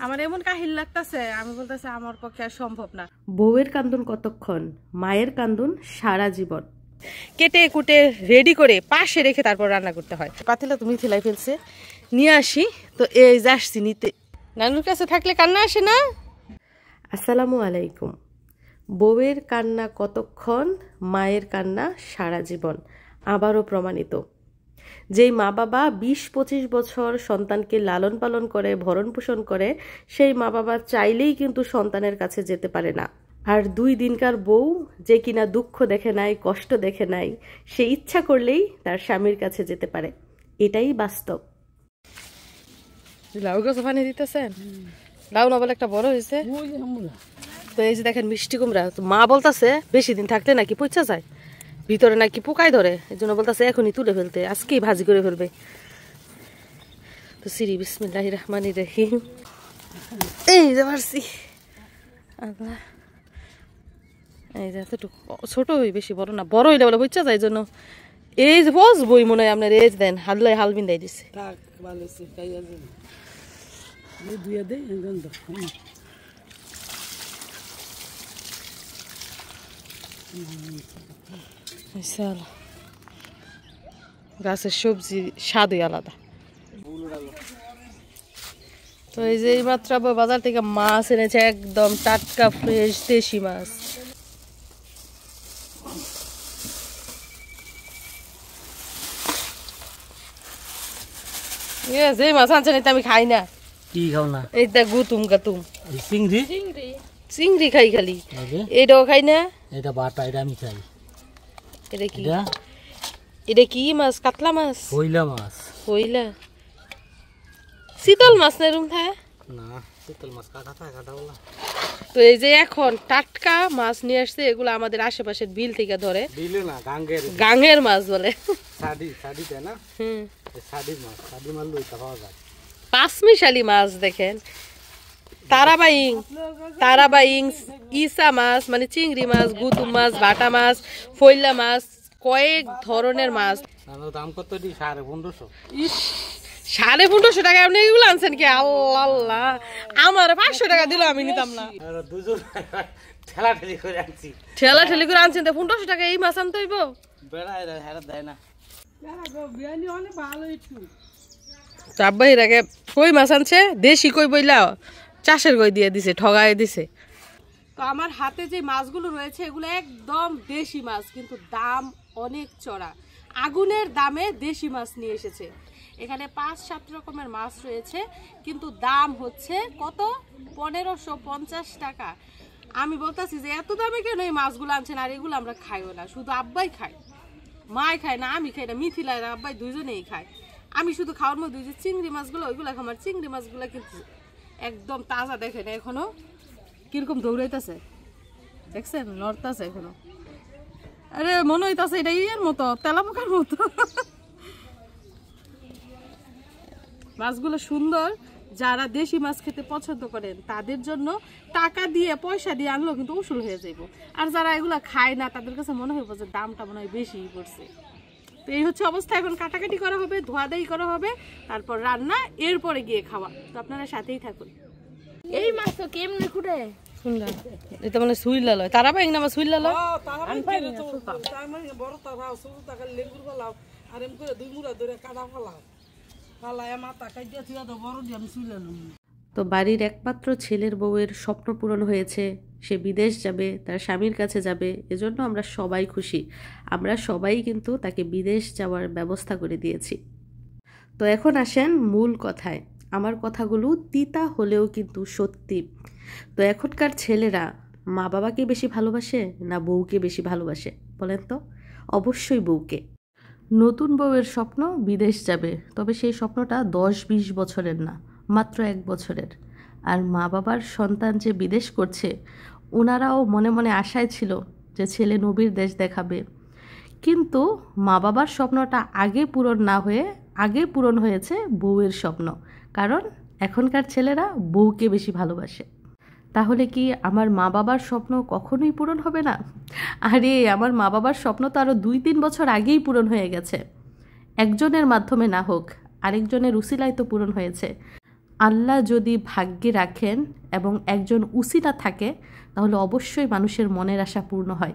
আমার এমন কাহিল লাগতেছে, আমি বলতেছি আমার পক্ষে আর সম্ভব না। বউয়ের কান্দন কতক্ষণ, মায়ের কান্দন সারা জীবন। কেটে কুটে রেডি করে পাশে রেখে তারপর রান্না করতে হয়। পাতিলা তুমি থিলাই ফেলছে, নিয়ে আসি তো এই যে আসছি নিতে। নানুর কাছে থাকলে কান্না আসে না। আসসালামু আলাইকুম। বউয়ের কান্না কতক্ষণ, মায়ের কান্না সারা জীবন আবারও প্রমাণিত। যেই মা বাবা 20-25 বছর সন্তানকে লালন পালন করে, ভরণ পোষণ করে, সেই মা বাবা চাইলেই কিন্তু সন্তানের কাছে যেতে পারে না। আর 2 দিনকার বউ যে কিনা দুঃখ দেখে নাই, কষ্ট দেখে নাই, সে ইচ্ছা করলেই তার স্বামীর কাছে যেতে পারে। এটাই বাস্তব। লাউ গাছ পানি দিতেছেন? লাউ না বলে একটা বড় হয়েছে তো এই যে দেখেন মিষ্টি কুমড়া। তো মা বলতেছে বেশি দিন থাকলে নাকি পচা যায়, ভিতরে নাকি পোকায় ধরে, এই জন্য বলতেছে এখনই তুলে ফেলতে, আজকেই ভাজি করে ফেলবে। তো সিরি বিসমিল্লাহির রহমানির রহিম। এই যে পারছি, এই যে এতটুকু ছোট হই, বেশি বড় না। বড় হইলে বলে পচা যায়, এই জন্য এই যে বসবই মনে হয় আপনার। এই দেন হাল্লাই হাল বিন্দাই দিছে। গাছের সবজি স্বাদই আলাদা। তো এই যে এই মাত্র বাজার থেকে মাছ এনেছে, একদম টাটকা ফ্রেশ দেশি মাছ। যে মাছ আনছেন এটা আমি খাই না। কি খাও না? এইটা গুতুম গাতুম চিংড়ি, চিংড়ি খাই খালি, এটাও খাই না। এটা বাটা, এটা আমি খাই। এটা কি? এটা কি মাছ? কাতলা মাছ? কইলা মাছ। কইলা? শীতল মাছ না এরকম থাকে না, শীতল মাছ কাটা থাকে, কাটা বলা। তো এই যে এখন টাটকা মাছ নিয়ে আসছে, এগুলো আমাদের আশেপাশের বিল থেকে ধরে। বিলে না, গাঙ্গের মাছ বলে। সাডি তাই না? সাডি মাছ, সাডি মাছ লইতে পাওয়া যায়। পাঁচমিশালি মাছ দেখেন, তারাবাইং, ইসা মাছ মানে চিংড়ি মাছ, গুতুম মাছ, বাটা মাছ, ফইলা মাছ, কয়েক ধরনের মাছ। দাম কত? 1550। 1550 টাকা আপনি এগুলো আনছেন কি? আল্লাহ আল্লাহ, আমার 500 টাকা দিল আমি নিতাম না। ঠেলাঠেলি করে আনছি, ঠেলাঠেলি করে আনছেন, 1500 টাকা এই মাছ আনতে হইব? দেয় না। চাব্বাহির আগে কই মাছ আনছে, দেশি কই বইলা চাষের কই দিয়ে দিছে, ঠগায় দিছে। তো আমার হাতে যে মাছগুলো রয়েছে এগুলো একদম দেশি মাছ, কিন্তু দাম অনেক চড়া। আগুনের দামে দেশি মাছ নিয়ে এসেছে। এখানে 5-7 রকমের মাছ রয়েছে, কিন্তু দাম হচ্ছে কত? 1550 টাকা। আমি বলতেছি যে এত দামে কেন এই মাছগুলো আনছেন? আর এগুলো আমরা খাইও না, শুধু আব্বাই খায়, মাই খায় না, আমি খাই না, মিথিলা আর আব্বাই দুইজনেই খায়। আমি শুধু খাওয়ার মধ্যে যে চিংড়ি মাছগুলো ওইগুলো খামার। চিংড়ি মাছগুলো কিন্তু একদম তাজা, দেখেন এখনো কিরকম দৌড়াইতেছে, দেখছেন লড়তেছে এখনো। আরে মনে হইতাছে এটা ইয়ের মতো, তেলাপোকার মতো। মাছগুলো সুন্দর। যারা দেশি মাছ খেতে পছন্দ করেন তাদের জন্য টাকা দিয়ে, পয়সা দিয়ে আনলেও কিন্তু উসুল হয়ে যাইব। আর যারা এগুলা খায় না তাদের কাছে মনে হইব যে দামটা মনে হয় বেশি পড়ছে। তো এই হচ্ছে অবস্থা। এখন কাটাকাটি করা হবে, ধোয়াধাই করা হবে, তারপর রান্না, এরপরে গিয়ে খাওয়া। তো আপনারা সাথেই থাকুন। এই মাছ তো কেমনে খুঁড়ে শুনলাম এটা মানে সুইলা লয়, তারা বাইং না আমার সুইলা লয়। তো বাড়ির একমাত্র ছেলের বউয়ের স্বপ্ন পূরণ হয়েছে, সে বিদেশ যাবে, তার স্বামীর কাছে যাবে, এজন্য আমরা সবাই খুশি। আমরা সবাই কিন্তু তাকে বিদেশ যাওয়ার ব্যবস্থা করে দিয়েছি। তো এখন আসেন মূল কথায়। আমার কথাগুলো তিতা হলেও কিন্তু সত্যি। তো এখনকার ছেলেরা মা বাবাকে বেশি ভালোবাসে না বউকে বেশি ভালোবাসে বলেন তো? অবশ্যই বউকে। নতুন বউয়ের স্বপ্ন বিদেশ যাবে, তবে সেই স্বপ্নটা 10-20 বছরের না, মাত্র 1 বছরের। আর মা বাবার সন্তান যে বিদেশ করছে, ওনারাও মনে মনে আশায় ছিল যে ছেলে নবীর দেশ দেখাবে। কিন্তু মা বাবার স্বপ্নটা আগে পূরণ না হয়ে আগে পূরণ হয়েছে বউয়ের স্বপ্ন, কারণ এখনকার ছেলেরা বউকে বেশি ভালোবাসে। তাহলে কি আমার মা বাবার স্বপ্ন কখনোই পূরণ হবে না? আরে আমার মা বাবার স্বপ্ন তো আরও 2-3 বছর আগেই পূরণ হয়ে গেছে। একজনের মাধ্যমে না হোক, আরেকজনের উসিলায় তো পূরণ হয়েছে। আল্লাহ যদি ভাগ্যে রাখেন এবং একজন উসিলা থাকে তাহলে অবশ্যই মানুষের মনের আশা পূর্ণ হয়।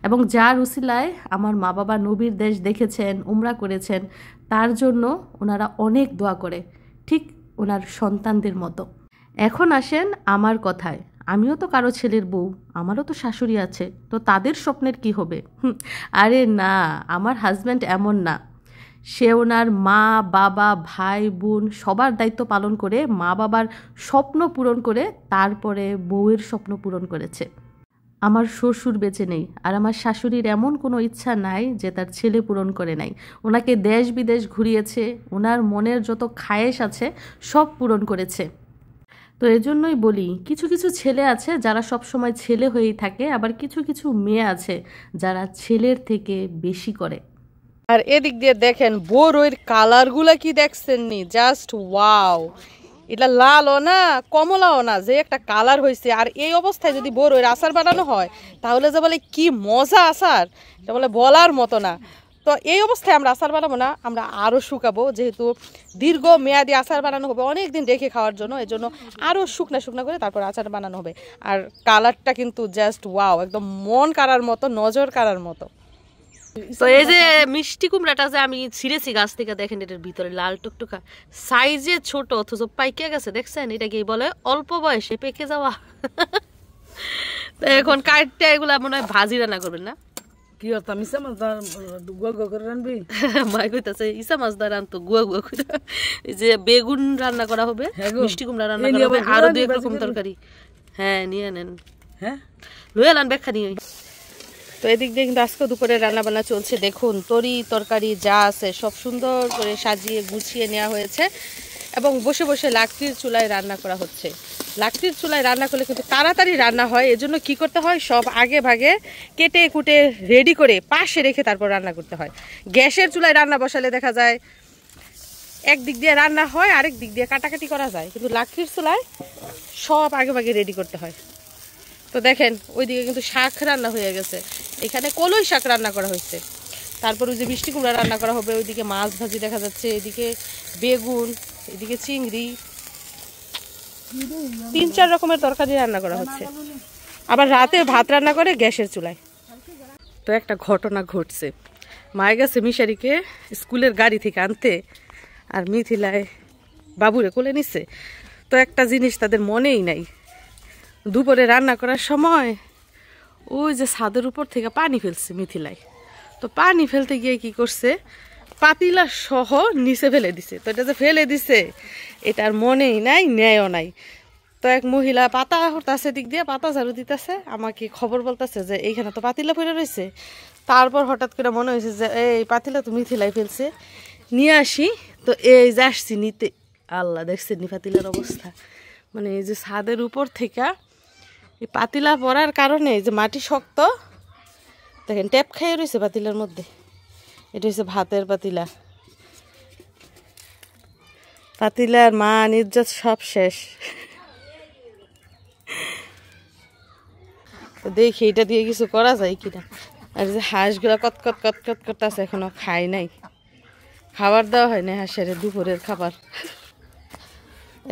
এবং যার উসিলায় আমার মা বাবা নবীর দেশ দেখেছেন, উমরা করেছেন, তার জন্য ওনারা অনেক দোয়া করে, ঠিক ওনার সন্তানদের মতো। এখন আসেন আমার কথায়, আমিও তো কারো ছেলের বউ, আমারও তো শাশুড়ি আছে, তো তাদের স্বপ্নের কি হবে? আরে না, আমার হাজব্যান্ড এমন না, সে ওনার মা বাবা ভাই বোন সবার দায়িত্ব পালন করে মা বাবার স্বপ্ন পূরণ করে তারপরে বউয়ের স্বপ্ন পূরণ করেছে। আমার শ্বশুর বেঁচে নেই, আর আমার শাশুড়ির এমন কোনো ইচ্ছা নাই যে তার ছেলে পূরণ করে নাই। ওনাকে দেশ বিদেশ ঘুরিয়েছে, ওনার মনের যত খায়েশ আছে সব পূরণ করেছে। তো এজন্যই বলি, কিছু কিছু ছেলে আছে যারা সব সময় ছেলে হয়েই থাকে, আবার কিছু কিছু মেয়ে আছে যারা ছেলের থেকে বেশি করে। আর এদিক দিয়ে দেখেন বড়ইর কালারগুলা কি দেখছেন নি, জাস্ট ওয়াও। এটা লালও না কমলাও না, যে একটা কালার হয়েছে। আর এই অবস্থায় যদি বড়ইর আচার বানানো হয় তাহলে যে বলে কি মজা আচার, এটা বলে বলার মতো না। তো এই অবস্থায় আমরা আচার বানাবো না, আমরা আরও শুকাবো, যেহেতু দীর্ঘ মেয়াদি আচার বানানো হবে অনেক দিন রেখে খাওয়ার জন্য, এই জন্য আরও শুকনা শুকনা করে তারপর আচার বানানো হবে। আর কালারটা কিন্তু জাস্ট ওয়াও, একদম মন কাড়ার মতো, নজর কাড়ার মতো। তো এই যে মিষ্টি কুমড়াটা যে আমি ছিঁড়েছি গাছ থেকে, দেখেন এটার ভিতরে লাল টুকটুকা, সাইজে ছোট অথচ পাইকে গেছে, দেখছেন? এটাকে বলে অল্প বয়সে পেকে যাওয়া। তো এখন কাটটা এগুলা মনে হয় ভাজি রান্না করবেন না? কি হতাম ইসা মাছ গুয়া গুয়া করে রানবি? মাই কইতাছে ইসা মাছ দা রান তো গুয়া গুয়া করে। এই যে বেগুন রান্না করা হবে, মিষ্টি কুমড়া রান্না করা হবে, আরো দুই রকম তরকারি। হ্যাঁ নিয়ে নেন, হ্যাঁ লয়ে নেন ব্যাখ্যা নিয়ে। তো এদিক দিয়ে কিন্তু আজকে দুপুরে রান্না বান্না চলছে। দেখুন তরি তরকারি যা আছে সব সুন্দর করে সাজিয়ে গুছিয়ে নেওয়া হয়েছে এবং বসে বসে লাকড়ির চুলায় রান্না করা হচ্ছে। লাকড়ির চুলায় রান্না করলে কিন্তু তাড়াতাড়ি রান্না হয়, এজন্য কি করতে হয়, সব আগে ভাগে কেটে কুটে রেডি করে পাশে রেখে তারপর রান্না করতে হয়। গ্যাসের চুলায় রান্না বসালে দেখা যায় এক দিক দিয়ে রান্না হয়, আরেক দিক দিয়ে কাটাকাটি করা যায়, কিন্তু লাকড়ির চুলায় সব আগে ভাগে রেডি করতে হয়। তো দেখেন ওইদিকে কিন্তু শাক রান্না হয়ে গেছে, এখানে কলই শাক রান্না করা হয়েছে, তারপর ওই যে মিষ্টি কুমড়া রান্না করা হবে, ওইদিকে মাছ ভাজি দেখা যাচ্ছে, এদিকে বেগুন, এদিকে চিংড়ি, 3-4 রকমের তরকারি রান্না করা হচ্ছে। আবার রাতে ভাত রান্না করে গ্যাসের চুলায়। তো একটা ঘটনা ঘটছে, মায়ে গেছে মিশারিকে স্কুলের গাড়ি থেকে আনতে, আর মিথিলায় বাবুরে কোলে নিচ্ছে। তো একটা জিনিস তাদের মনেই নাই, দুপুরে রান্না করার সময় ওই যে ছাদের উপর থেকে পানি ফেলছে মিথিলায়। তো পানি ফেলতে গিয়ে কি করছে, পাতিলা সহ নিচে ফেলে দিছে। তো এটা যে ফেলে দিছে এটার মনেই নাই, ন্যায়ও নাই। তো এক মহিলা পাতা হতাছে, দিক দিয়ে পাতা ঝাড়ু দিতেছে, আমাকে খবর বলতেছে যে এইখানে তো পাতিলা পড়ে রয়েছে। তারপর হঠাৎ করে মনে হয়েছে যে এই পাতিলা তো মিথিলাই ফেলছে, নিয়ে আসি। তো এই যে আসছি নিতে, আল্লাহ দেখছেন নি পাতিলার অবস্থা, মানে এই যে ছাদের উপর থেকে এই পাতিলা পড়ার কারণে এই যে মাটি শক্ত, দেখেন ট্যাপ খাইয়ে রয়েছে পাতিলার মধ্যে। এটা হচ্ছে ভাতের পাতিলা, পাতিলার মান ইজ্জত সব শেষ। তো দেখি এটা দিয়ে কিছু করা যায় কিনা। আর যে হাঁসগুলা কতকত কতকত করতেছে, এখনো খাই নাই, খাবার দেওয়া হয় না হাঁসের দুপুরের খাবার।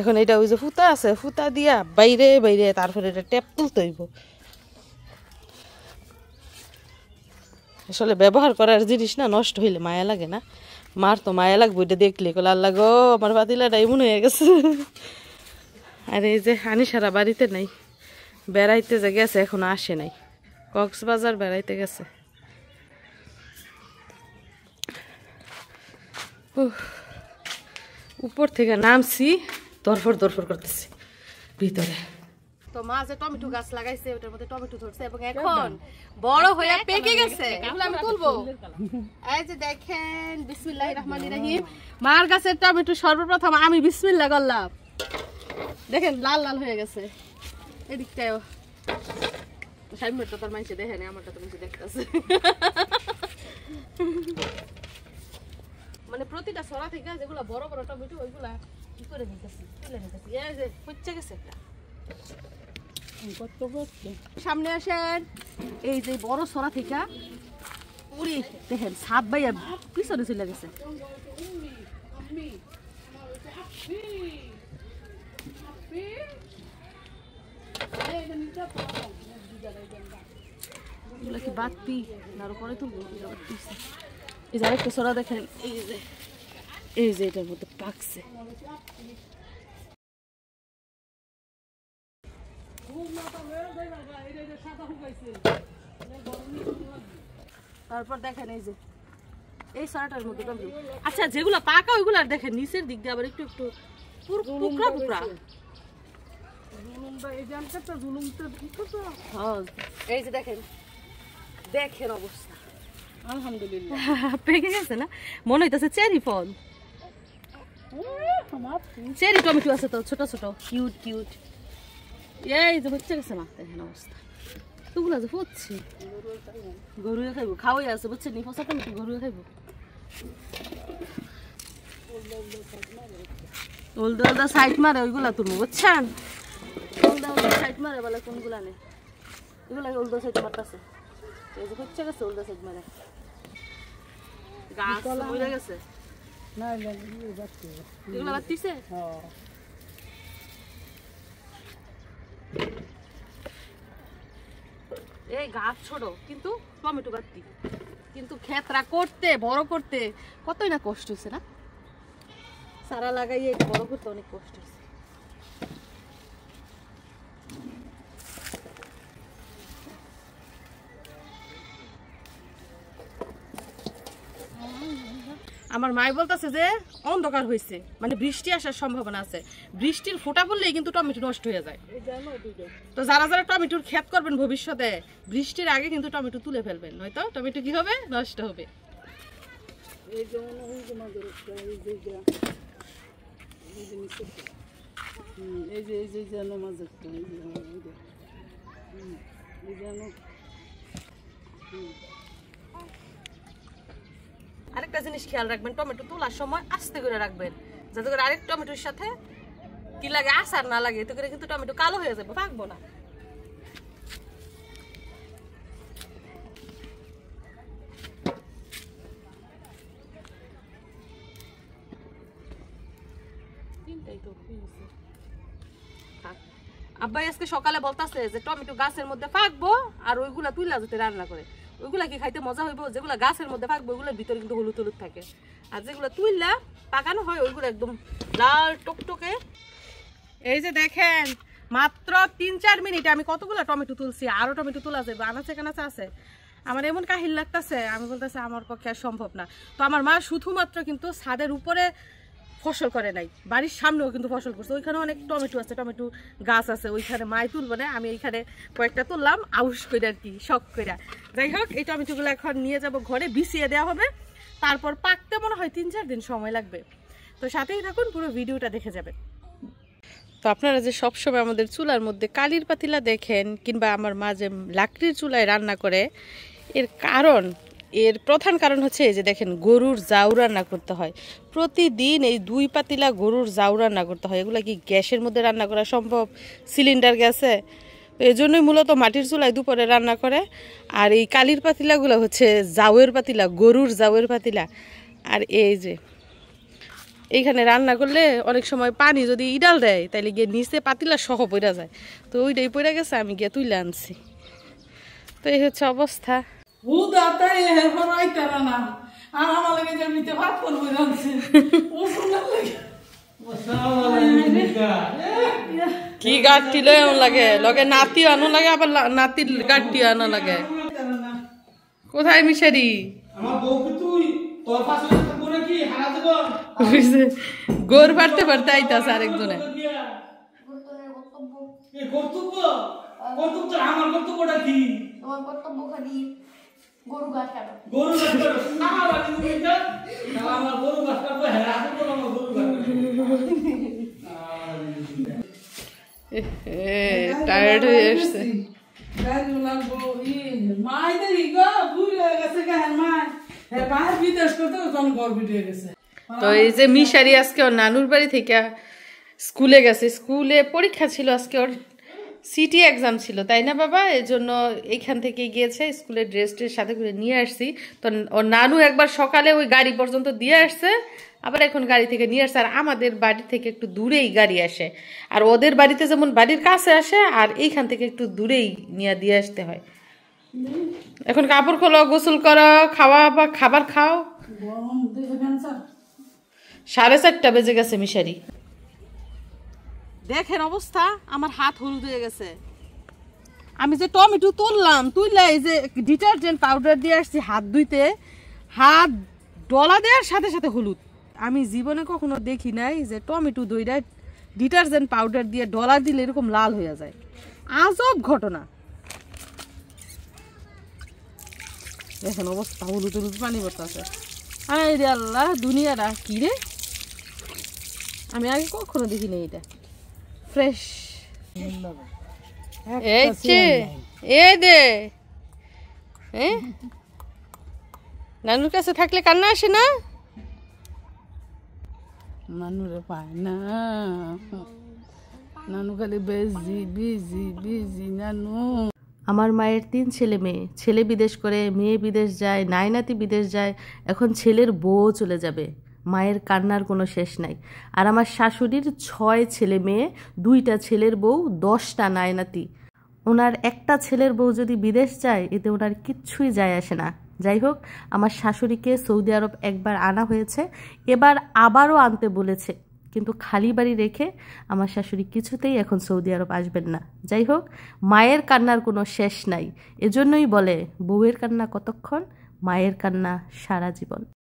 এখন এটা ওই যে ফুতা আছে, ফুতা দিয়া বাইরে বাইরে তারপরে এটা ট্যাপ তুলতে হইব। আসলে ব্যবহার করার জিনিস না, নষ্ট হইলে মায়া লাগে না? মার তো মায়া লাগবে এটা দেখলে, কল আল্লাহ গো আমার পাতিলাটা এমন হয়ে গেছে। আর এই যে আনিসারা বাড়িতে নাই, বেড়াইতে যে গেছে, এখনো আসে নাই, কক্সবাজার বেড়াইতে গেছে। উপর থেকে নামছি, দরফর দরফর করতেছি ভিতরে। তো মা যে টমেটো গাছ লাগাইছে ওটার মধ্যে টমেটো ধরছে এবং এখন বড় হয়ে পেকে গেছে, এগুলো আমি তুলবো। এই যে দেখেন, বিসমিল্লাহির রহমানির রহিম, মার গাছের টমেটো সর্বপ্রথম আমি বিসমিল্লাহ করলাম, দেখেন লাল লাল হয়ে গেছে। এদিকটাও সামনেরটা তোর মানুষে দেখে না, আমারটা তো মানুষে দেখতেছে। মানে প্রতিটা সরা থেকে যেগুলো বড় বড় টমেটো ওইগুলা কি করে নিতেছি, তুলে নিতেছি। এই যে হচ্ছে গেছে একটা, সামনে আসেন। এই যে বড় সরা থেকে উড়ি দেখেন সাপ বাইয়া পিছনে চলে গেছে। এগুলো কি বাতি না আরো পরে তুলবো? এই যে আরেকটা সরা দেখেন, এই যে এটার মধ্যে পাকছে। তারপর দেখেন এই যে এই সরাটার মধ্যে আচ্ছা যেগুলো পাকা ওইগুলো আর দেখেন নিচের দিক দিয়ে আবার একটু একটু টুকরা টুকরা। এই যে দেখেন দেখেন অবস্থা, আলহামদুলিল্লাহ পেকে গেছে না? মনে হইতেছে চেরি ফল, চেরি টমেটো আছে তো ছোট ছোট কিউট কিউট। এই যে হচ্ছে গেছে না, দেখেন অবস্থা। তুগুলা যে ফুটছে গরুয়ে খাইবো, খাওয়াই আছে বুঝছেন নি? ফসা টমেটো গরুয়ে খাইবো। ওলদা ওলদা সাইড মারে ওইগুলা তুলবো বুঝছেন? ওলদা ওলদা সাইড মারে বলে কোনগুলা নেই, এগুলা ওলদা সাইড মারতেছে। এই যে হচ্ছে গেছে ওলদা সাইড মারে, গাছ মরে গেছে না, এগুলা বাতিছে। এই গাছ ছোট কিন্তু টমেটো বাতি, কিন্তু ক্ষেতরা করতে বড় করতে কতই না কষ্ট হয়েছে না? সারা লাগাইয়ে বড় করতে অনেক কষ্ট হয়েছে। আমার মাই বলতেছে যে অন্ধকার হয়েছে, মানে বৃষ্টি আসার সম্ভাবনা আছে, বৃষ্টির ফোঁটা পড়লেই কিন্তু টমেটো নষ্ট হয়ে যায়। তো যারা যারা টমেটোর ক্ষেত করবেন ভবিষ্যতে বৃষ্টির আগে কিন্তু টমেটো তুলে ফেলবেন, নয়তো টমেটো কি হবে? নষ্ট হবে। আরেকটা জিনিস খেয়াল রাখবেন, টমেটো তোলার সময় আস্তে করে রাখবেন, যাতে করে আরেক টমেটোর সাথে কি লাগে আসার না লাগে, এতে করে কিন্তু টমেটো কালো হয়ে যাবে, পাকবো না। আব্বাই আজকে সকালে বলতাছে যে টমেটো গাছের মধ্যে পাকবো আর ওইগুলা তুইলা যেতে রান্না করে, ওইগুলা কি খাইতে মজা হইব? যেগুলা গাছের মধ্যে পাকবো ওইগুলোর ভিতরে কিন্তু হলুদ হলুদ থাকে, আর যেগুলো তুইলা পাকানো হয় ওইগুলো একদম লাল টকটকে। এই যে দেখেন মাত্র 3-4 মিনিটে আমি কতগুলো টমেটো তুলছি, আরো টমেটো তোলা যাবে, আনাচে কানাচে আছে। আমার এমন কাহিল লাগতেছে, আমি বলতেছি আমার পক্ষে আর সম্ভব না। তো আমার মা শুধুমাত্র কিন্তু ছাদের উপরে ফসল করে নাই, বাড়ির সামনেও কিন্তু ফসল করছে, ওইখানে অনেক টমেটো আছে, টমেটো গাছ আছে, ওইখানে মাই তুলবে না, আমি এইখানে কয়েকটা তুললাম আউশ করে আর কি, শখ করে। যাই হোক এই টমেটোগুলো এখন নিয়ে যাব ঘরে, বিছিয়ে দেওয়া হবে, তারপর পাকতে মনে হয় 3-4 দিন সময় লাগবে। তো সাথেই থাকুন, পুরো ভিডিওটা দেখে যাবেন। তো আপনারা যে সবসময় আমাদের চুলার মধ্যে কালির পাতিলা দেখেন, কিংবা আমার মা যে লাকড়ির চুলায় রান্না করে, এর প্রধান কারণ হচ্ছে এই যে দেখেন গরুর জাউ রান্না করতে হয় প্রতিদিন, এই 2 পাতিলা গরুর জাউ রান্না করতে হয়। এগুলা কি গ্যাসের মধ্যে রান্না করা সম্ভব? সিলিন্ডার গ্যাসে? তো এই জন্যই মূলত মাটির চুলায় দুপুরে রান্না করে। আর এই কালির পাতিলাগুলো হচ্ছে জাউয়ের পাতিলা, গরুর জাউয়ের পাতিলা। আর এই যে এইখানে রান্না করলে অনেক সময় পানি যদি ইডাল দেয় তাইলে গিয়ে নিচে পাতিলা সহ পড়া যায়, তো ওইটাই পড়ে গেছে, আমি গিয়ে তুলে আনছি। তো এই হচ্ছে অবস্থা। কি গাড়টি লয় লাগে, লগে নাতি আনো লাগে, আবার নাতির গাড়টি আনা লাগে। কোথায় মিশারি? গোর পারতে পারতে আইতাছে আরেকজনে। টায়ার্ড হয়ে আসছে। তো এই যে মিশারি আজকে ওর নানুর বাড়ি থেকে স্কুলে গেছে, স্কুলে পরীক্ষা ছিল আজকে, ওর সিটি এক্সাম ছিল, তাই না বাবা? এই জন্য এইখান থেকে গিয়েছে, স্কুলের ড্রেস সাথে করে নিয়ে আসছি। তো ওর নানু একবার সকালে ওই গাড়ি পর্যন্ত দিয়ে আসছে, আবার এখন গাড়ি থেকে নিয়ে আসছে। আর আমাদের বাড়ি থেকে একটু দূরেই গাড়ি আসে, আর ওদের বাড়িতে যেমন বাড়ির কাছে আসে, আর এইখান থেকে একটু দূরেই নিয়ে দিয়ে আসতে হয়। এখন কাপড় খোলো, গোসল করো, খাওয়া বা খাবার খাও। 4:30 বেজে গেছে মিশারি। দেখেন অবস্থা, আমার হাত হলুদ হয়ে গেছে। আমি যে টমেটো তুললে এই যে ডিটারজেন্ট পাউডার দিয়ে আসছি হাত ধুইতে, হাত ডলা দেওয়ার সাথে সাথে হলুদ। আমি জীবনে কখনো দেখি নাই যে টমেটো দইটা ডিটারজেন্ট পাউডার দিয়ে ডলা দিলে এরকম লাল হয়ে যায়। আজব ঘটনা। দেখেন অবস্থা, হলুদ হলুদ পানি পড়তেছে। আরে রে আল্লাহ, দুনিয়াটা কি রে, আমি আগে কখনো দেখি নাই এটা। ফ্রেশ এই দে, নানুর কাছে থাকলে কান্না আসে না? নানুরে পায় না, নানু খালি বিজি বিজি বিজি নানু। আমার মায়ের 3 ছেলে মেয়ে, ছেলে বিদেশ করে, মেয়ে বিদেশ যায়, নাতি বিদেশ যায়, এখন ছেলের বউ চলে যাবে। মায়ের কান্নার কোনো শেষ নাই। আর আমার শাশুড়ির 6 ছেলে মেয়ে, 2টা ছেলের বউ, 10টা নাতি। ওনার একটা ছেলের বউ যদি বিদেশ যায়, এতে ওনার কিচ্ছুই যায় আসে না। যাই হোক, আমার শাশুড়িকে সৌদি আরব একবার আনা হয়েছে, এবার আবারও আনতে বলেছে, কিন্তু খালি বাড়ি রেখে আমার শাশুড়ি কিছুতেই এখন সৌদি আরব আসবেন না। যাই হোক, মায়ের কান্নার কোনো শেষ নাই। এজন্যই বলে, বউয়ের কান্না কতক্ষণ, মায়ের কান্না সারা জীবন।